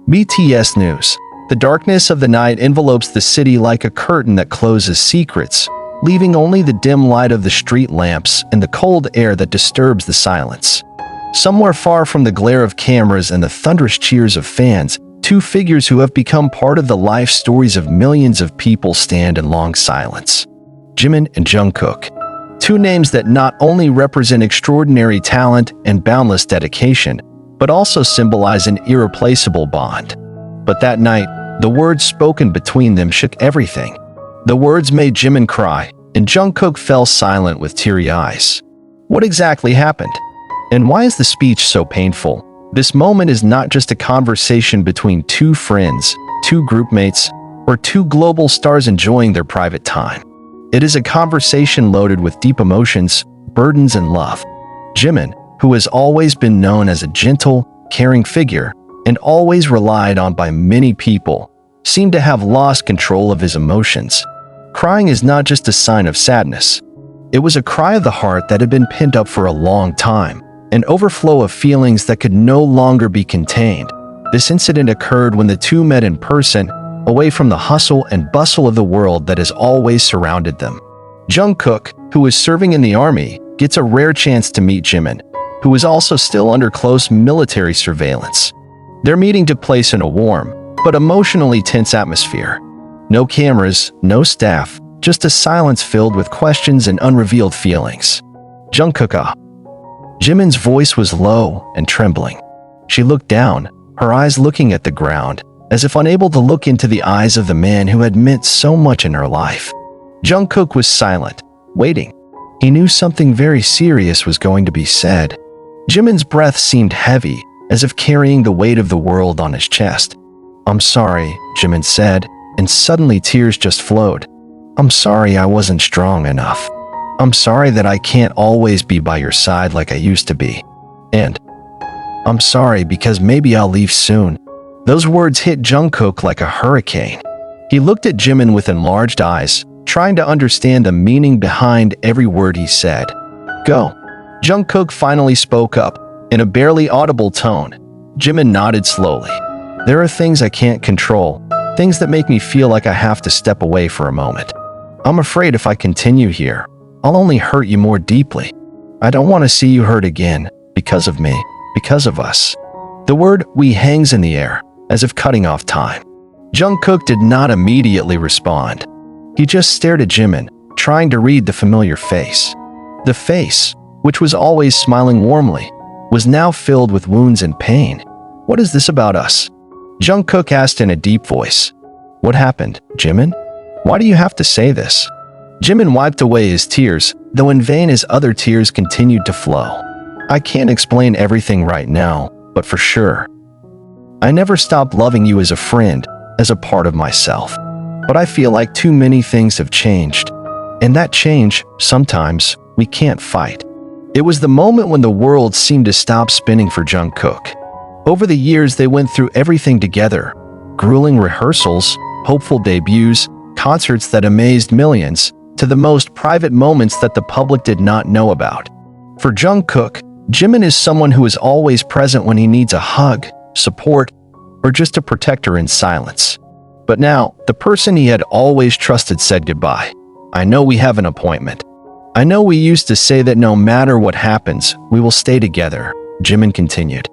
BTS News. The darkness of the night envelopes the city like a curtain that closes secrets, leaving only the dim light of the street lamps and the cold air that disturbs the silence. Somewhere far from the glare of cameras and the thunderous cheers of fans, two figures who have become part of the life stories of millions of people stand in long silence. Jimin and Jungkook. Two names that not only represent extraordinary talent and boundless dedication, but also symbolize an irreplaceable bond. But that night, the words spoken between them shook everything. The words made Jimin cry, and Jungkook fell silent with teary eyes. What exactly happened? And why is the speech so painful? This moment is not just a conversation between two friends, two groupmates, or two global stars enjoying their private time. It is a conversation loaded with deep emotions, burdens, and love. Jimin, who has always been known as a gentle, caring figure, and always relied on by many people, seemed to have lost control of his emotions. Crying is not just a sign of sadness. It was a cry of the heart that had been pent up for a long time, an overflow of feelings that could no longer be contained. This incident occurred when the two met in person, away from the hustle and bustle of the world that has always surrounded them. Jungkook, who is serving in the army, gets a rare chance to meet Jimin, who is also still under close military surveillance. Their meeting took place in a warm, but emotionally tense atmosphere. No cameras, no staff, just a silence filled with questions and unrevealed feelings. Jungkook. Jimin's voice was low and trembling. She looked down, her eyes looking at the ground, as if unable to look into the eyes of the man who had meant so much in her life. Jungkook was silent, waiting. He knew something very serious was going to be said. Jimin's breath seemed heavy, as if carrying the weight of the world on his chest. "I'm sorry," Jimin said, and suddenly tears just flowed. "I'm sorry I wasn't strong enough. I'm sorry that I can't always be by your side like I used to be. And I'm sorry because maybe I'll leave soon." Those words hit Jungkook like a hurricane. He looked at Jimin with enlarged eyes, trying to understand the meaning behind every word he said. "Go." Jungkook finally spoke up, in a barely audible tone. Jimin nodded slowly. "There are things I can't control, things that make me feel like I have to step away for a moment. I'm afraid if I continue here, I'll only hurt you more deeply. I don't want to see you hurt again, because of me, because of us." The word "we" hangs in the air, as if cutting off time. Jungkook did not immediately respond. He just stared at Jimin, trying to read the familiar face. The face, which was always smiling warmly, was now filled with wounds and pain. "What is this about us?" Jungkook asked in a deep voice. "What happened, Jimin? Why do you have to say this?" Jimin wiped away his tears, though in vain his other tears continued to flow. "I can't explain everything right now, but for sure. I never stopped loving you as a friend, as a part of myself. But I feel like too many things have changed. And that change, sometimes, we can't fight." It was the moment when the world seemed to stop spinning for Jungkook. Over the years they went through everything together. Grueling rehearsals, hopeful debuts, concerts that amazed millions, to the most private moments that the public did not know about. For Jungkook, Jimin is someone who is always present when he needs a hug, support, or just a protector in silence. But now, the person he had always trusted said goodbye. "I know we have an appointment. I know we used to say that no matter what happens, we will stay together," Jimin continued.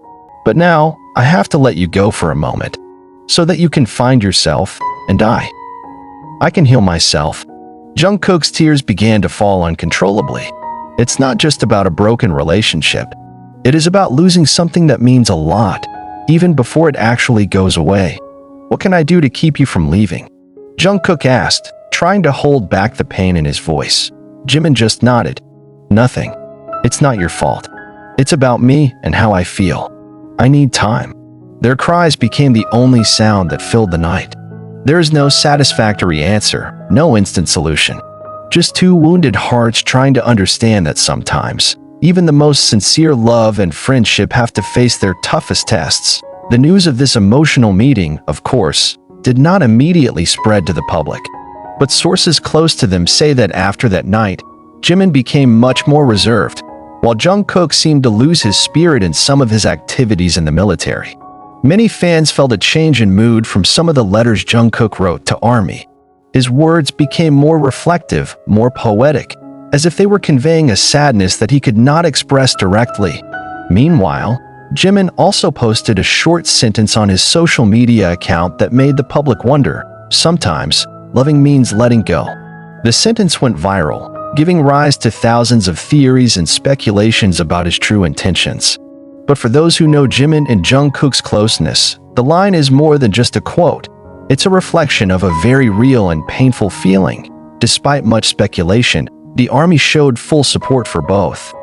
"But now, I have to let you go for a moment, so that you can find yourself, and I can heal myself." Jungkook's tears began to fall uncontrollably. It's not just about a broken relationship. It is about losing something that means a lot, even before it actually goes away. "What can I do to keep you from leaving?" Jungkook asked, trying to hold back the pain in his voice. Jimin just nodded. "Nothing. It's not your fault. It's about me and how I feel. I need time." Their cries became the only sound that filled the night. There is no satisfactory answer, no instant solution. Just two wounded hearts trying to understand that sometimes, even the most sincere love and friendship have to face their toughest tests. The news of this emotional meeting, of course, did not immediately spread to the public. But sources close to them say that after that night, Jimin became much more reserved, while Jungkook seemed to lose his spirit in some of his activities in the military. Many fans felt a change in mood from some of the letters Jungkook wrote to ARMY. His words became more reflective, more poetic, as if they were conveying a sadness that he could not express directly. Meanwhile, Jimin also posted a short sentence on his social media account that made the public wonder, sometimes, loving means letting go. The sentence went viral, giving rise to thousands of theories and speculations about his true intentions. But for those who know Jimin and Jungkook's closeness, the line is more than just a quote. It's a reflection of a very real and painful feeling. Despite much speculation, the ARMY showed full support for both.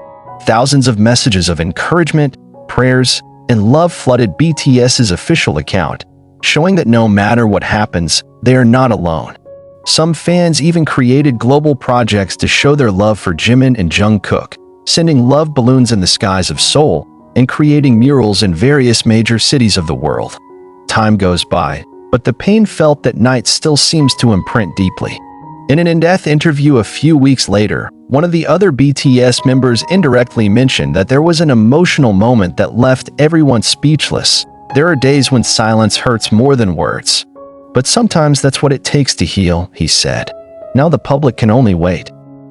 Thousands of messages of encouragement, prayers, and love flooded BTS's official account, showing that no matter what happens, they are not alone. Some fans even created global projects to show their love for Jimin and Jungkook, sending love balloons in the skies of Seoul and creating murals in various major cities of the world. Time goes by, but the pain felt that night still seems to imprint deeply. In an in-depth interview a few weeks later, one of the other BTS members indirectly mentioned that there was an emotional moment that left everyone speechless. There are days when silence hurts more than words. But sometimes that's what it takes to heal, he said. Now the public can only wait.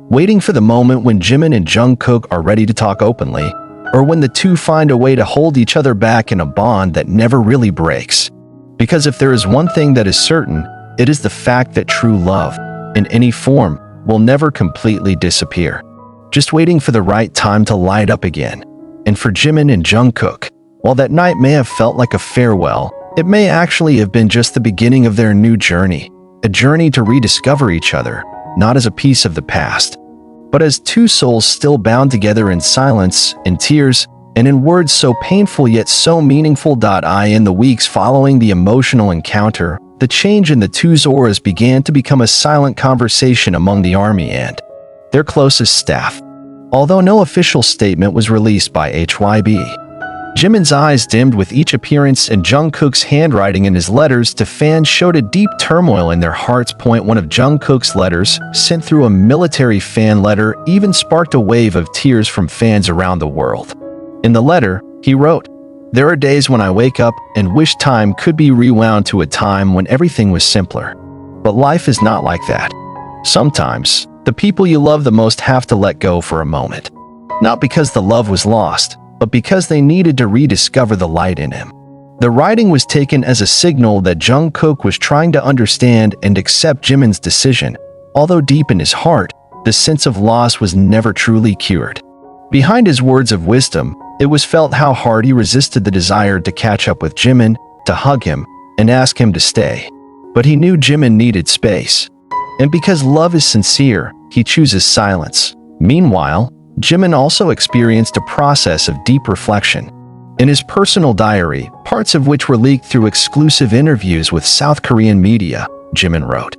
Waiting for the moment when Jimin and Jungkook are ready to talk openly, or when the two find a way to hold each other back in a bond that never really breaks. Because if there is one thing that is certain, it is the fact that true love, in any form, will never completely disappear. Just waiting for the right time to light up again. And for Jimin and Jungkook, while that night may have felt like a farewell, it may actually have been just the beginning of their new journey, a journey to rediscover each other, not as a piece of the past, but as two souls still bound together in silence, in tears, and in words so painful yet so meaningful. In the weeks following the emotional encounter, the change in the two's auras began to become a silent conversation among the ARMY and their closest staff. Although no official statement was released by HYB, Jimin's eyes dimmed with each appearance and Jungkook's handwriting in his letters to fans showed a deep turmoil in their hearts. One of Jungkook's letters, sent through a military fan letter, even sparked a wave of tears from fans around the world. In the letter, he wrote, "There are days when I wake up and wish time could be rewound to a time when everything was simpler. But life is not like that. Sometimes, the people you love the most have to let go for a moment. Not because the love was lost, but because they needed to rediscover the light in him." The writing was taken as a signal that Jungkook was trying to understand and accept Jimin's decision, although deep in his heart, the sense of loss was never truly cured. Behind his words of wisdom, it was felt how hard he resisted the desire to catch up with Jimin, to hug him, and ask him to stay. But he knew Jimin needed space. And because love is sincere, he chooses silence. Meanwhile, Jimin also experienced a process of deep reflection. In his personal diary, parts of which were leaked through exclusive interviews with South Korean media, Jimin wrote,